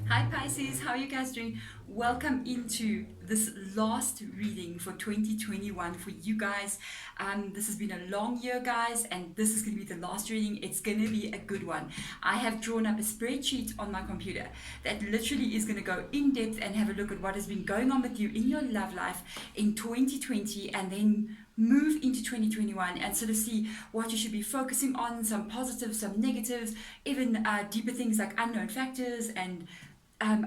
Hi Pisces, how are you guys doing? Welcome into this last reading for 2021 for you guys. This has been a long year, guys, and this is going to be the last reading. It's going to be a good one. I have drawn up a spreadsheet on my computer that literally is going to go in depth and have a look at what has been going on with you in your love life in 2020 and then move into 2021 and sort of see what you should be focusing on, some positives, some negatives, even deeper things like unknown factors and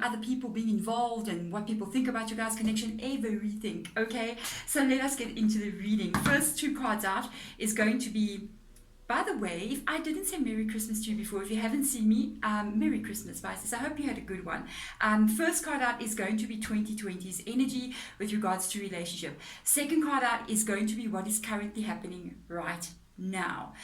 other people being involved and what people think about your guys' connection, everything. Okay, so let us get into the reading. First two cards out is going to be, by the way, if I didn't say Merry Christmas to you before, if you haven't seen me, Merry Christmas, Pisces. I hope you had a good one. First card out is going to be 2020's energy with regards to relationship. Second card out is going to be what is currently happening right now.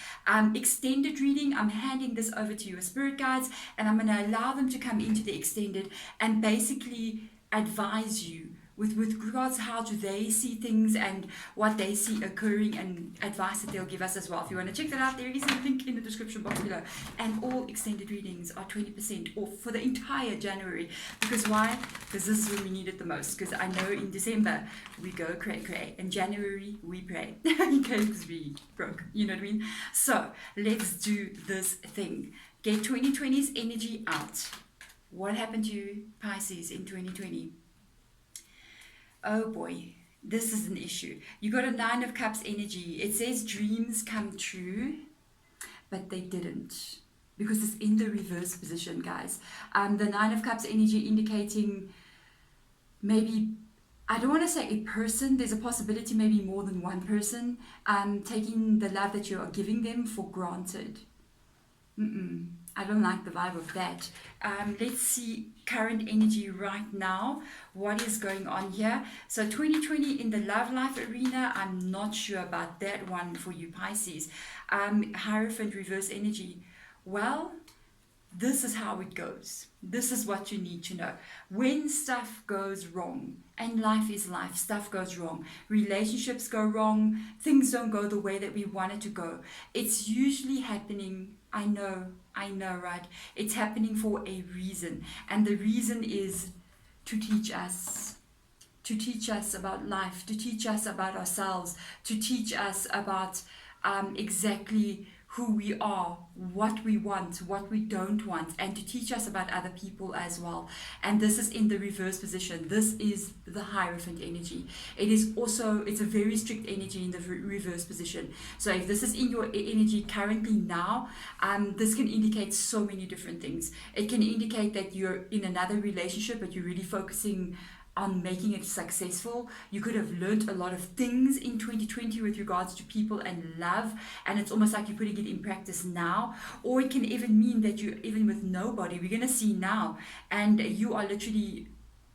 Extended reading, I'm handing this over to your spirit guides and I'm going to allow them to come into the extended and basically advise you with regards to how do they see things and what they see occurring and advice that they'll give us as well. If you want to check that out, there is a link in the description box below. And all extended readings are 20% off for the entire January. Because why? Because this is when we need it the most. Because I know in December we go cray. In January we pray. Okay, because we broke. You know what I mean? So let's do this thing. Get 2020's energy out. What happened to you, Pisces, in 2020? Oh boy, this is an issue. You got a Nine of Cups energy. It says dreams come true, but they didn't because it's in the reverse position, guys. The Nine of Cups energy indicating maybe, I don't want to say a person, there's a possibility maybe more than one person taking the love that you are giving them for granted. I don't like the vibe of that. Let's see current energy right now. What is going on here? So 2020 in the love life arena, I'm not sure about that one for you Pisces. Hierophant reverse energy. Well, this is how it goes. This is what you need to know. When stuff goes wrong, and life is life, stuff goes wrong, relationships go wrong, things don't go the way that we want it to go. It's usually happening, I know, right? It's happening for a reason. And the reason is to teach us about life, to teach us about ourselves, to teach us about exactly who we are, what we want, what we don't want, and to teach us about other people as well. And this is in the reverse position. This is the Hierophant energy. It is also, it's a very strict energy in the reverse position. So if this is in your energy currently now, this can indicate so many different things. It can indicate that you're in another relationship, but you're really focusing on making it successful. You could have learned a lot of things in 2020 with regards to people and love, and it's almost like you're putting it in practice now. Or it can even mean that you're even with nobody. We're going to see now, and you are literally,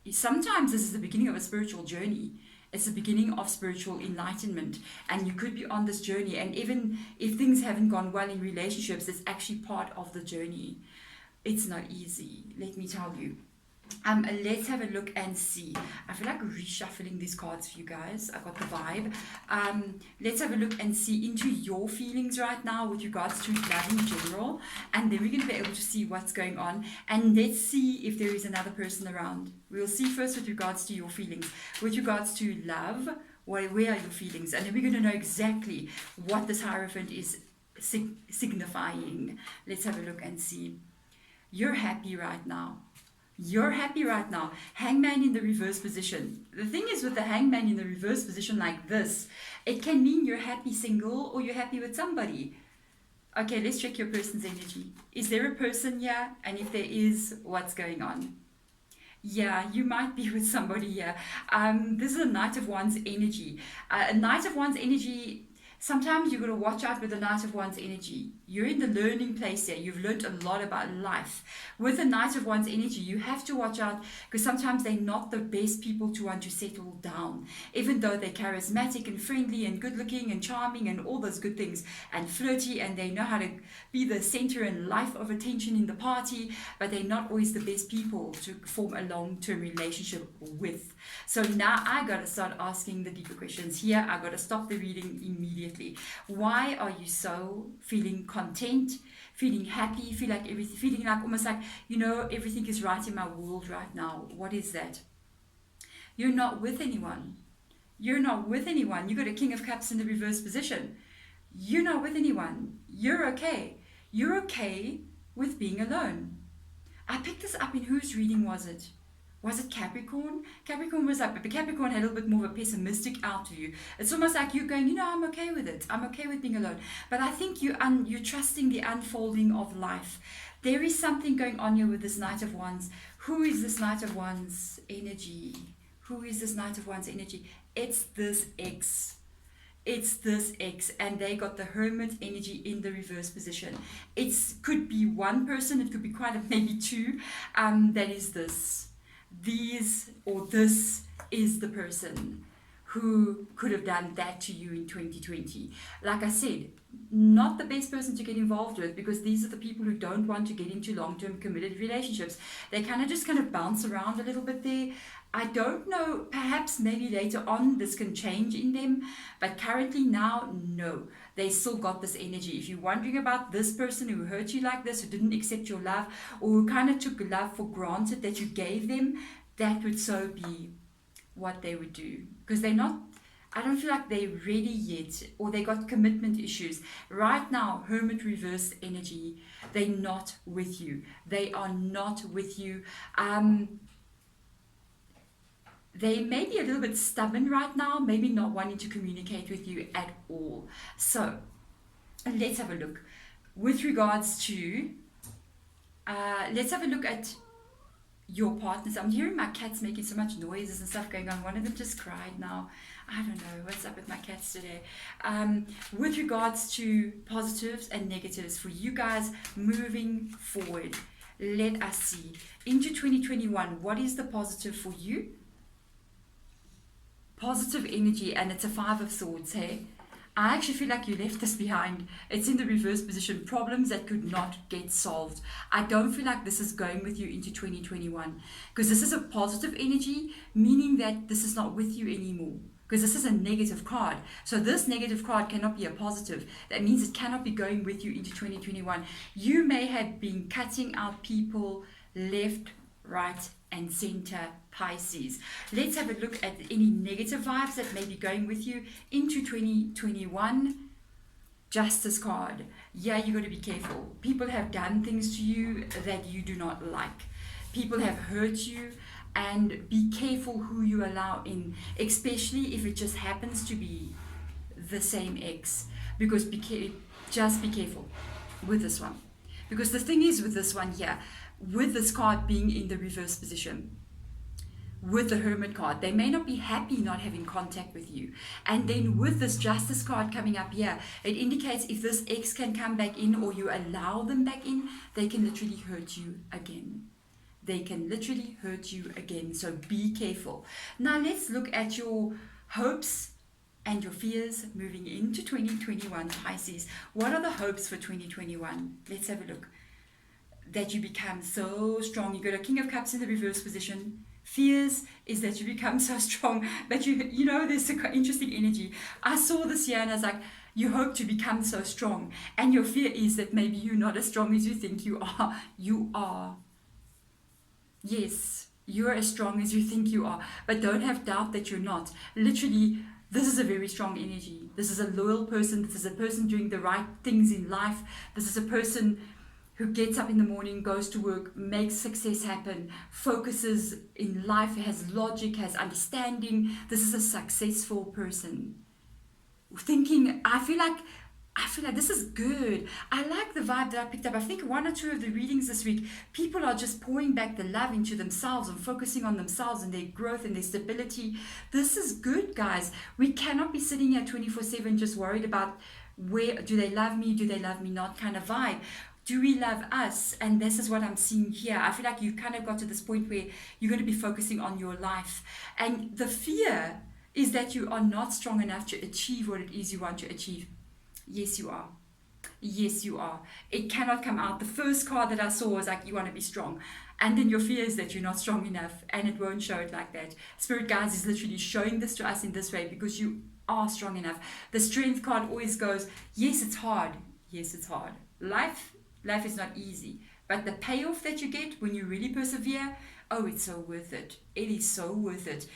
sometimes this is the beginning of a spiritual journey. It's the beginning of spiritual enlightenment, and you could be on this journey, and even if things haven't gone well in relationships, it's actually part of the journey. It's not easy, let me tell you. Let's have a look and see. I feel like reshuffling these cards for you guys. I got the vibe. Let's have a look and see into your feelings right now with regards to love in general, and then we're going to be able to see what's going on, and let's see if there is another person around. We'll see first with regards to your feelings. With regards to love, where are your feelings? And then we're going to know exactly what this Hierophant is signifying. Let's have a look and see. You're happy right now. You're happy right now. Hangman in the reverse position. The thing is with the Hangman in the reverse position like this, it can mean you're happy single or you're happy with somebody. Okay, let's check your person's energy. Is there a person here? And if there is, what's going on? Yeah, you might be with somebody here. This is a Knight of Wands energy. A Knight of Wands energy, sometimes you've got to watch out with the Knight of Wands energy. You're in the learning place here. You've learned a lot about life. With the Knight of Wands energy, you have to watch out because sometimes they're not the best people to want to settle down. Even though they're charismatic and friendly and good looking and charming and all those good things and flirty, and they know how to be the center and life of attention in the party, but they're not always the best people to form a long-term relationship with. So now I got to start asking the deeper questions here. I got to stop the reading immediately definitely. Why are you so feeling content, feeling happy, feeling like almost like, everything is right in my world right now? What is that? You're not with anyone. You're not with anyone. You got a King of Cups in the reverse position. You're not with anyone. You're okay. You're okay with being alone. I picked this up in whose reading was it? Was it Capricorn? Capricorn was up, but Capricorn had a little bit more of a pessimistic outview. It's almost like you're going, I'm okay with it. I'm okay with being alone. But I think you're trusting the unfolding of life. There is something going on here with this Knight of Wands. Who is this Knight of Wands energy? Who is this Knight of Wands energy? It's this ex. It's this ex, and they got the Hermit energy in the reverse position. It could be one person, it could be maybe two. That is this. This is the person who could have done that to you in 2020. Like I said, not the best person to get involved with, because these are the people who don't want to get into long-term committed relationships. They kind of bounce around a little bit there. I don't know, perhaps maybe later on this can change in them, but currently now, no. They still got this energy. If you're wondering about this person who hurt you like this, who didn't accept your love, or who kind of took love for granted that you gave them, that would so be what they would do. Because I don't feel like they're ready yet, or they got commitment issues. Right now, Hermit reverse energy, they're not with you. They are not with you. They may be a little bit stubborn right now, maybe not wanting to communicate with you at all. So let's have a look. With regards to, let's have a look at your partners. I'm hearing my cats making so much noises and stuff going on. One of them just cried now. I don't know what's up with my cats today. With regards to positives and negatives for you guys moving forward, let us see. Into 2021, what is the positive for you? Positive energy, and it's a 5 of Swords, hey? I actually feel like you left this behind. It's in the reverse position. Problems that could not get solved. I don't feel like this is going with you into 2021, because this is a positive energy, meaning that this is not with you anymore, because this is a negative card. So this negative card cannot be a positive. That means it cannot be going with you into 2021. You may have been cutting out people left, right, and center, Pisces. Let's have a look at any negative vibes that may be going with you into 2021. Justice card. Yeah, you got to be careful. People have done things to you that you do not like. People have hurt you, and be careful who you allow in, especially if it just happens to be the same ex, because just be careful with this one. Because the thing is with this one here, with this card being in the reverse position, with the Hermit card, they may not be happy not having contact with you. And then with this Justice card coming up here, it indicates if this ex can come back in, or you allow them back in, they can literally hurt you again. They can literally hurt you again. So be careful. Now let's look at your hopes and your fears moving into 2021, Pisces. What are the hopes for 2021? Let's have a look. That you become so strong. You got a King of Cups in the reverse position. Fears is that you become so strong, but there's an interesting energy. I saw this here and I was like, you hope to become so strong, and your fear is that maybe you're not as strong as you think you are. You are. Yes, you're as strong as you think you are, but don't have doubt that you're not. Literally, this is a very strong energy. This is a loyal person. This is a person doing the right things in life. This is a person who gets up in the morning, goes to work, makes success happen, focuses in life, has logic, has understanding. This is a successful person. I feel like this is good. I like the vibe that I picked up. I think 1 or 2 of the readings this week, people are just pouring back the love into themselves and focusing on themselves and their growth and their stability. This is good, guys. We cannot be sitting here 24/7 just worried about where do they love me, do they love me not kind of vibe. Do we love us? And this is what I'm seeing here. I feel like you've kind of got to this point where you're going to be focusing on your life. And the fear is that you are not strong enough to achieve what it is you want to achieve. Yes, you are. Yes, you are. It cannot come out. The first card that I saw was like, you want to be strong. And then your fear is that you're not strong enough, and it won't show it like that. Spirit guides is literally showing this to us in this way, because you are strong enough. The Strength card always goes, yes, it's hard. Yes, it's hard. Life is not easy. But the payoff that you get when you really persevere, oh, it's so worth it. It is so worth it.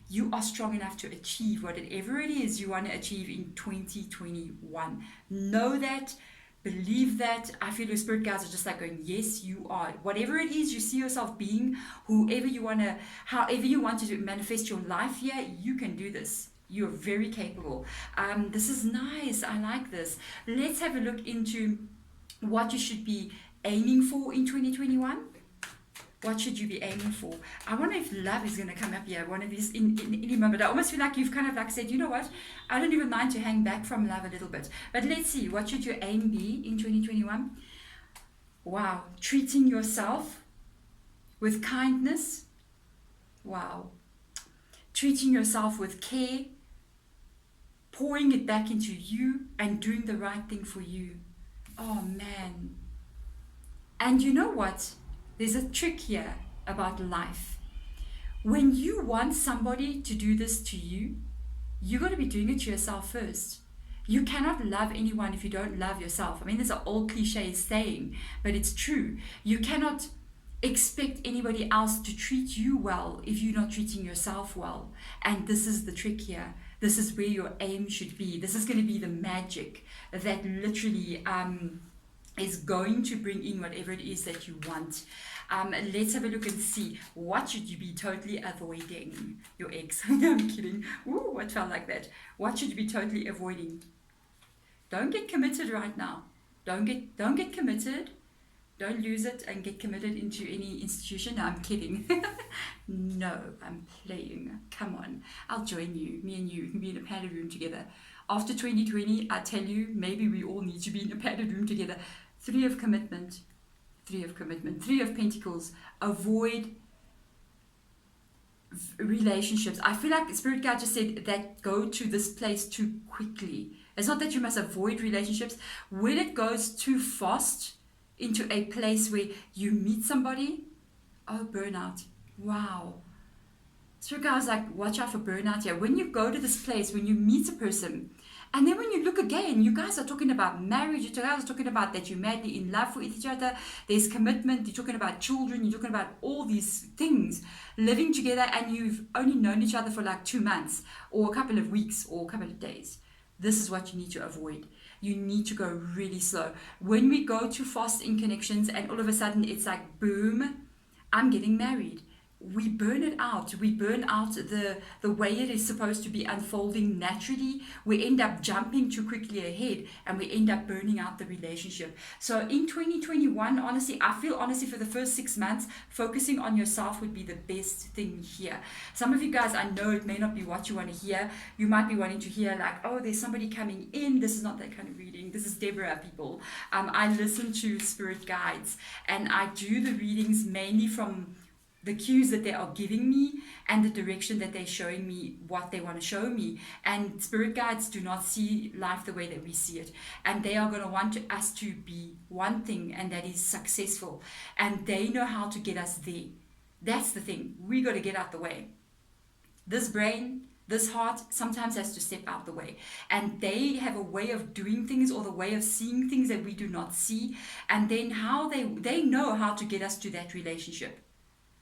You are strong enough to achieve whatever it is you want to achieve in 2021. Know that. Believe that. I feel your spirit guides are just like going, yes, you are. Whatever it is you see yourself being, however you want to, however you want to manifest your life here, you can do this. You're very capable. This is nice. I like this. Let's have a look into what you should be aiming for in 2021. What should you be aiming for? I wonder if love is going to come up here one of these in any moment. I almost feel like you've kind of like said, you know what, I don't even mind to hang back from love a little bit. But let's see, what should your aim be in 2021? Wow, treating yourself with kindness. Wow. Treating yourself with care, pouring it back into you and doing the right thing for you. Oh man. And you know what? There's a trick here about life. When you want somebody to do this to you, you got to be doing it to yourself first. You cannot love anyone if you don't love yourself. I mean, there's an old cliche saying, but it's true. You cannot expect anybody else to treat you well if you're not treating yourself well. And this is the trick here. This is where your aim should be. This is going to be the magic that literally is going to bring in whatever it is that you want. Let's have a look and see, what should you be totally avoiding? Your ex. I'm kidding. Ooh, what felt like that? What should you be totally avoiding? Don't get committed right now. Don't get committed. Don't lose it and get committed into any institution. No, I'm kidding. No, I'm playing. Come on. I'll join you. Me and you can be in a padded room together. After 2020, I tell you, maybe we all need to be in a padded room together. 3 of commitment. 3 of commitment. 3 of pentacles. Avoid relationships. I feel like Spirit Guide just said that go to this place too quickly. It's not that you must avoid relationships. When it goes too fast into a place where you meet somebody, oh, burnout. Wow. Spirit Guide was like, watch out for burnout here. When you go to this place, when you meet a person, and then when you look again, you guys are talking about marriage, you guys are talking about that you're madly in love with each other, there's commitment, you're talking about children, you're talking about all these things, living together, and you've only known each other for like 2 months, or a couple of weeks, or a couple of days. This is what you need to avoid. You need to go really slow. When we go too fast in connections, and all of a sudden it's like, boom, I'm getting married. We burn it out. We burn out the way it is supposed to be unfolding naturally. We end up jumping too quickly ahead, and we end up burning out the relationship. So in 2021, honestly, I feel honestly for the first 6 months, focusing on yourself would be the best thing here. Some of you guys, I know it may not be what you want to hear. You might be wanting to hear like, oh, there's somebody coming in. This is not that kind of reading. This is Deborah, people. I listen to spirit guides, and I do the readings mainly from the cues that they are giving me and the direction that they're showing me what they want to show me. And spirit guides do not see life the way that we see it, and they are going to want us to be one thing, and that is successful, and they know how to get us there. That's the thing. We got to get out the way. This brain, this heart sometimes has to step out the way, and they have a way of doing things, or the way of seeing things that we do not see, and then how they know how to get us to that relationship.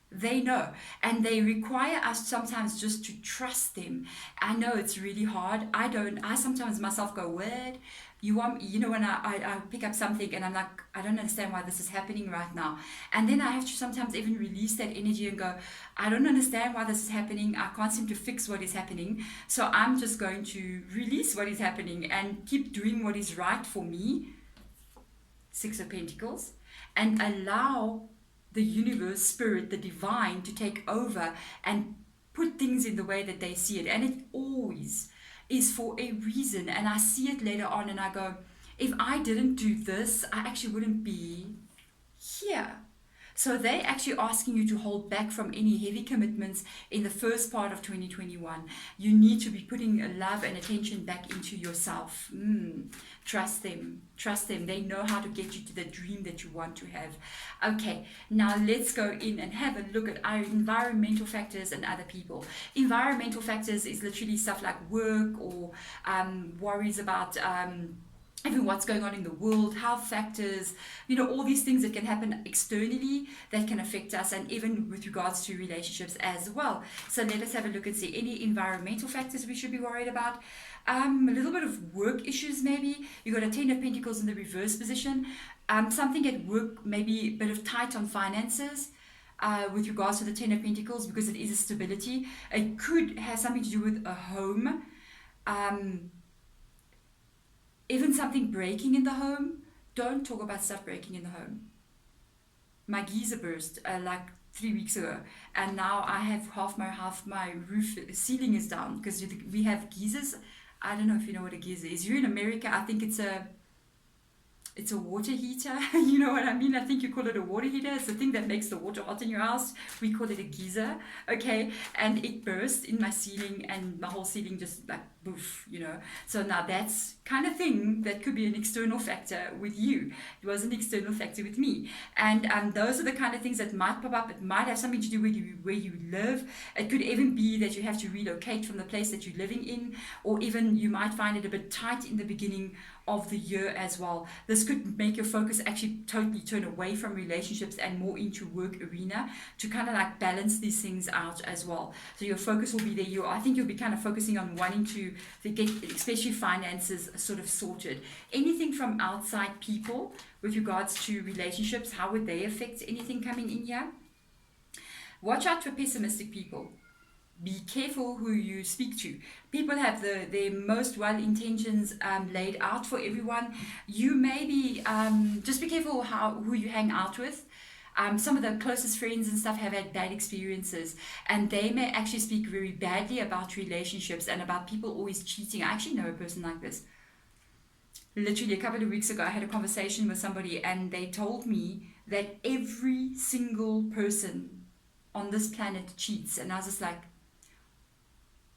They know, and they require us sometimes just to trust them. I know it's really hard. I sometimes myself go, what? When I pick up something and I'm like, I don't understand why this is happening right now. And then I have to sometimes even release that energy and go, I don't understand why this is happening. I can't seem to fix what is happening. So I'm just going to release what is happening and keep doing what is right for me. 6 of Pentacles. And allow the universe, spirit, the divine to take over and put things in the way that they see it. And it always is for a reason. And I see it later on and I go, if I didn't do this, I actually wouldn't be here. So they're actually asking you to hold back from any heavy commitments in the first part of 2021. You need to be putting love and attention back into yourself. Trust them. Trust them. They know how to get you to the dream that you want to have. Okay, now let's go in and have a look at our environmental factors and other people. Environmental factors is literally stuff like work or worries about even what's going on in the world, health factors, all these things that can happen externally that can affect us, and even with regards to relationships as well. So let us have a look and see any environmental factors we should be worried about. A little bit of work issues maybe. You got a 10 of Pentacles in the reverse position. Something at work, maybe a bit of tight on finances. With regards to the 10 of Pentacles, because it is a stability. It could have something to do with a home. Even something breaking in the home. Don't talk about stuff breaking in the home. My geyser burst like 3 weeks ago, and now I have half my roof ceiling is down because we have geysers. I don't know if you know what a geyser is. You're in America. I think it's a water heater. You know what I mean? I think you call it a water heater. It's the thing that makes the water hot in your house. We call it a geyser. Okay, and it burst in my ceiling, and my whole ceiling just like boof, So now that's kind of thing that could be an external factor with you. It was an external factor with me. And those are the kind of things that might pop up. It might have something to do with where you live. It could even be that you have to relocate from the place that you're living in, or even you might find it a bit tight in the beginning of the year as well. This could make your focus actually totally turn away from relationships and more into work arena to kind of like balance these things out as well. So your focus will be there. I think you'll be kind of focusing on wanting to get, especially finances, sort of sorted. Anything from outside people with regards to relationships, how would they affect anything coming in here? Watch out for pessimistic people. Be careful who you speak to. People have their most well intentions laid out for everyone. You may be just be careful who you hang out with. Some of the closest friends and stuff have had bad experiences, and they may actually speak very badly about relationships and about people always cheating. I actually know a person like this. Literally a couple of weeks ago, I had a conversation with somebody, and they told me that every single person on this planet cheats, and I was just like,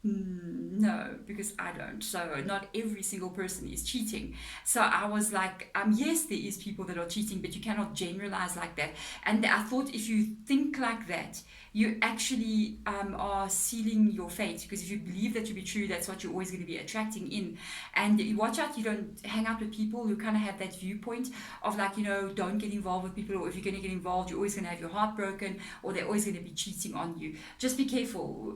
no, because I don't. So not every single person is cheating. So I was like, yes, there is people that are cheating, but you cannot generalize like that. And I thought if you think like that, you actually are sealing your fate, because if you believe that to be true, that's what you're always going to be attracting in. And you watch out, you don't hang out with people who kind of have that viewpoint of like, don't get involved with people, or if you're going to get involved, you're always going to have your heart broken, or they're always going to be cheating on you. Just be careful.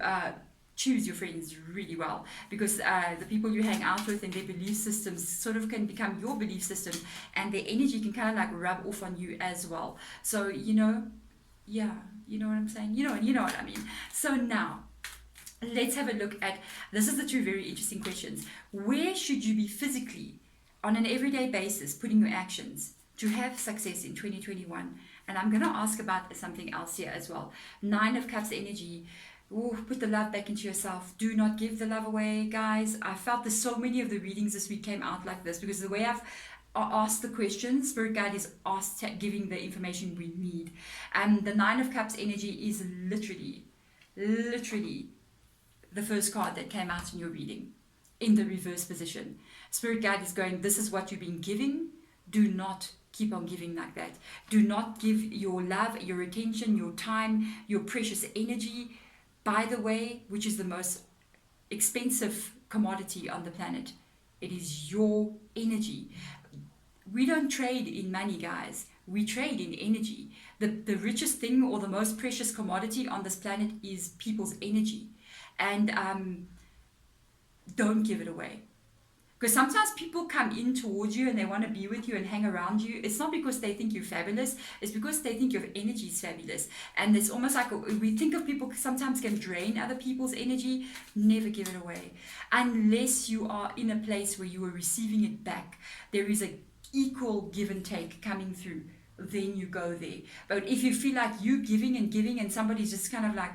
Choose your friends really well, because the people you hang out with and their belief systems sort of can become your belief system, and their energy can kind of like rub off on you as well. So yeah, you know what I'm saying, you know what I mean. So now let's have a look at, this is the two very interesting questions. Where should you be physically on an everyday basis putting your actions to have success in 2021? And I'm going to ask about something else here as well. 9 of Cups energy. Ooh, put the love back into yourself. Do not give the love away, guys. I felt that so many of the readings this week came out like this, because the way I've asked the questions, Spirit Guide is giving the information we need. And the 9 of Cups energy is literally the first card that came out in your reading in the reverse position. Spirit Guide is going, this is what you've been giving. Do not keep on giving like that. Do not give your love, your attention, your time, your precious energy. By the way, which is the most expensive commodity on the planet, it is your energy. We don't trade in money, guys. We trade in energy. The richest thing, or the most precious commodity on this planet, is people's energy. And don't give it away. Because sometimes people come in towards you and they want to be with you and hang around you. It's not because they think you're fabulous. It's because they think your energy is fabulous. And it's almost like we think of people sometimes can drain other people's energy. Never give it away. Unless you are in a place where you are receiving it back. There is a equal give and take coming through. Then you go there. But if you feel like you giving and somebody's just kind of like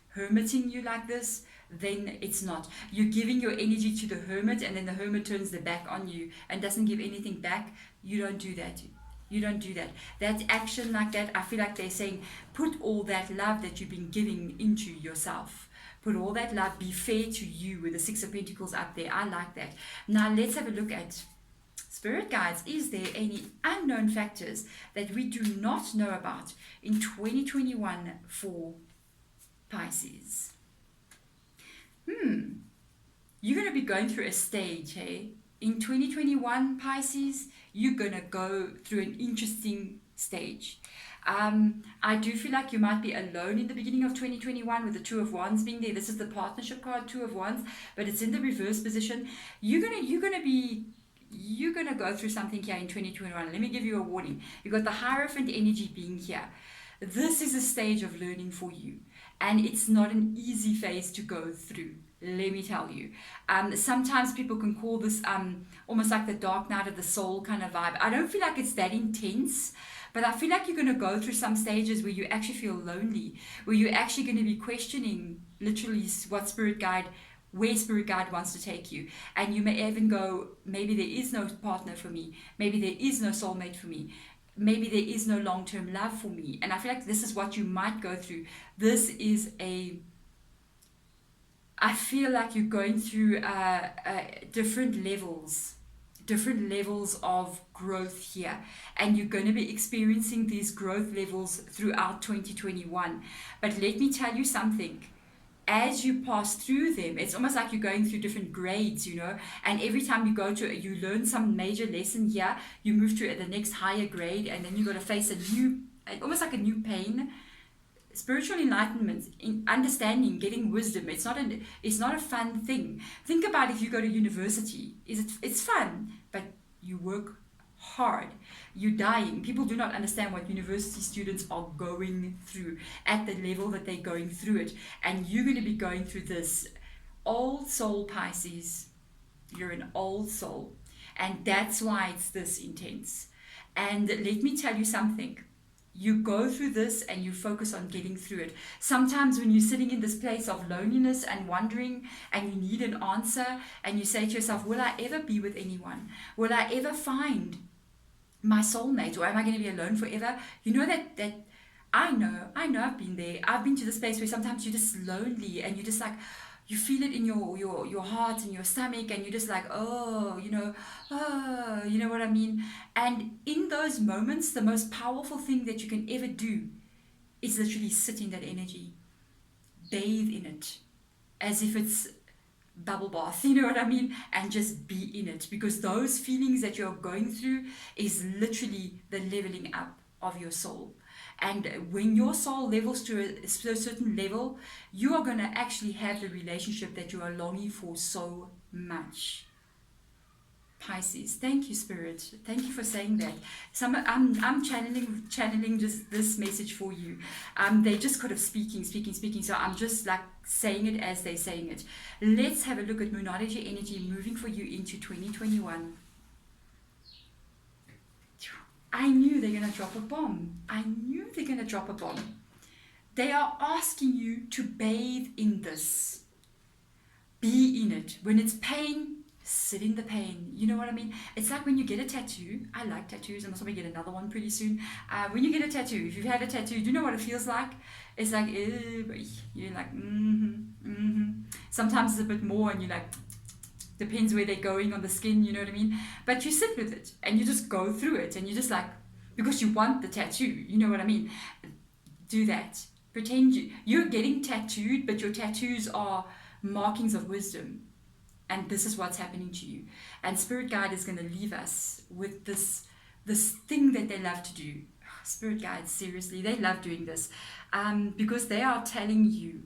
hermiting you like this, then it's not. You're giving your energy to the hermit, and then the hermit turns their back on you and doesn't give anything back. You don't do that. You don't do that. That action like that, I feel like they're saying, put all that love that you've been giving into yourself. Put all that love, be fair to you, with the Six of Pentacles up there. I like that. Now let's have a look at Spirit guides. Is there any unknown factors that we do not know about in 2021 for Pisces? You're going to be going through a stage, hey? In 2021, Pisces, you're going to go through an interesting stage. I do feel like you might be alone in the beginning of 2021 with the Two of Wands being there. This is the partnership card, Two of Wands, but it's in the reverse position. You're gonna go through something here in 2021. Let me give you a warning. You've got the Hierophant energy being here. This is a stage of learning for you, and it's not an easy phase to go through. Let me tell you. Sometimes people can call this almost like the dark night of the soul kind of vibe. I don't feel like it's that intense, but I feel like you're going to go through some stages where you actually feel lonely, where you're actually going to be questioning literally where Spirit Guide wants to take you. And you may even go, maybe there is no partner for me. Maybe there is no soulmate for me. Maybe there is no long-term love for me. And I feel like this is what you might go through. I feel like you're going through different levels of growth here, and you're going to be experiencing these growth levels throughout 2021. But let me tell you something. As you pass through them, it's almost like you're going through different grades, and every time you learn some major lesson here, you move to the next higher grade, and then you got to face almost like a new pain. Spiritual enlightenment, understanding, getting wisdom, it's not a fun thing. Think about if you go to university. It's fun, but you work hard. You're dying. People do not understand what university students are going through at the level that they're going through it. And you're going to be going through this. Old soul, Pisces. You're an old soul. And that's why it's this intense. And let me tell you something. You go through this and you focus on getting through it. Sometimes when you're sitting in this place of loneliness and wondering, and you need an answer, and you say to yourself, will I ever be with anyone? Will I ever find my soulmate, or am I going to be alone forever? You know that I know I've been there. I've been to this place where sometimes you're just lonely, and you're just like, you feel it in your heart and your stomach, and you're just like, you know what I mean? And in those moments, the most powerful thing that you can ever do is literally sit in that energy, bathe in it, as if it's bubble bath, you know what I mean? And just be in it, because those feelings that you're going through is literally the leveling up of your soul. And when your soul levels to a certain level, you are going to actually have the relationship that you are longing for so much. Pisces, thank you, Spirit. Thank you for saying that. I'm channeling just this message for you. They just could have speaking. So I'm just like saying it as they're saying it. Let's have a look at Moonology energy moving for you into 2021. I knew they're going to drop a bomb. They are asking you to bathe in this. Be in it. When it's pain, sit in the pain. You know what I mean? It's like when you get a tattoo. I like tattoos. I'm also going to get another one pretty soon. When you get a tattoo, if you've had a tattoo, do you know what it feels like? It's like, you're like, Sometimes it's a bit more, and you're like, depends where they're going on the skin, you know what I mean? But you sit with it, and you just go through it, and you just like, because you want the tattoo, you know what I mean? Do that. Pretend you're getting tattooed, but your tattoos are markings of wisdom. And this is what's happening to you. And Spirit Guide is going to leave us with this thing that they love to do. Spirit Guides, seriously, they love doing this. Because they are telling you,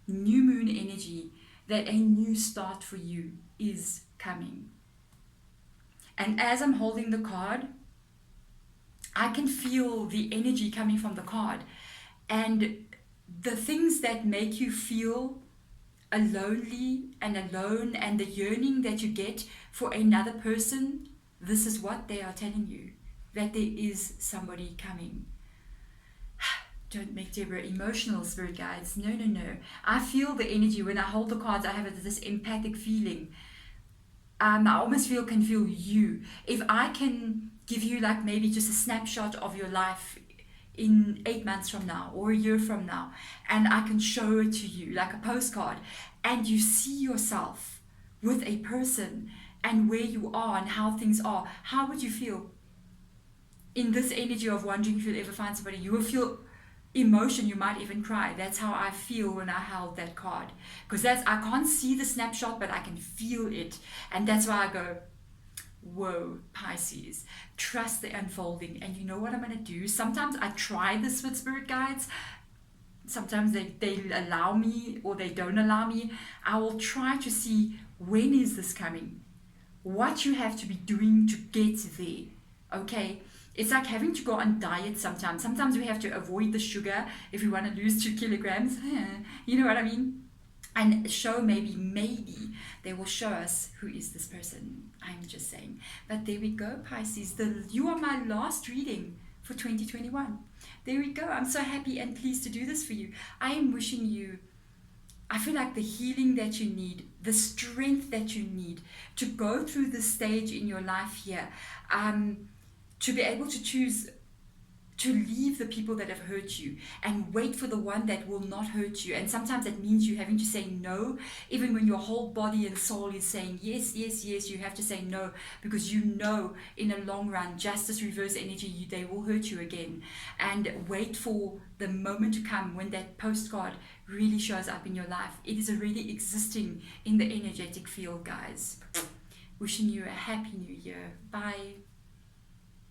new moon energy, that a new start for you is coming. And as I'm holding the card, I can feel the energy coming from the card. And the things that make you feel lonely and alone, and the yearning that you get for another person, this is what they are telling you, that there is somebody coming. Don't make Deborah emotional, Spirit Guides. No. I feel the energy. When I hold the cards, I have this empathic feeling. I almost can feel you. If I can give you like maybe just a snapshot of your life in 8 months from now or a year from now, and I can show it to you like a postcard, and you see yourself with a person and where you are and how things are, how would you feel? In this energy of wondering if you'll ever find somebody, you will feel emotion, you might even cry. That's how I feel when I held that card, because that's, I can't see the snapshot but I can feel it, and that's why I go, whoa, Pisces, trust the unfolding. And you know what I'm going to do? Sometimes I try this with spirit guides. Sometimes they allow me or they don't allow me. I will try to see, when is this coming? What you have to be doing to get there. Okay? It's like having to go on diet sometimes. Sometimes we have to avoid the sugar if we want to lose 2 kilograms. You know what I mean? And show, maybe they will show us who is this person. I'm just saying. But there we go, Pisces. You are my last reading for 2021. There we go. I'm so happy and pleased to do this for you. I am wishing you, I feel like the healing that you need, the strength that you need to go through this stage in your life here, to be able to choose to leave the people that have hurt you and wait for the one that will not hurt you. And sometimes that means you having to say no, even when your whole body and soul is saying yes, yes, yes. You have to say no, because you know in a long run, justice, reverse energy, they will hurt you again. And wait for the moment to come when that postcard really shows up in your life. It is already existing in the energetic field, guys. Wishing you a happy new year. Bye.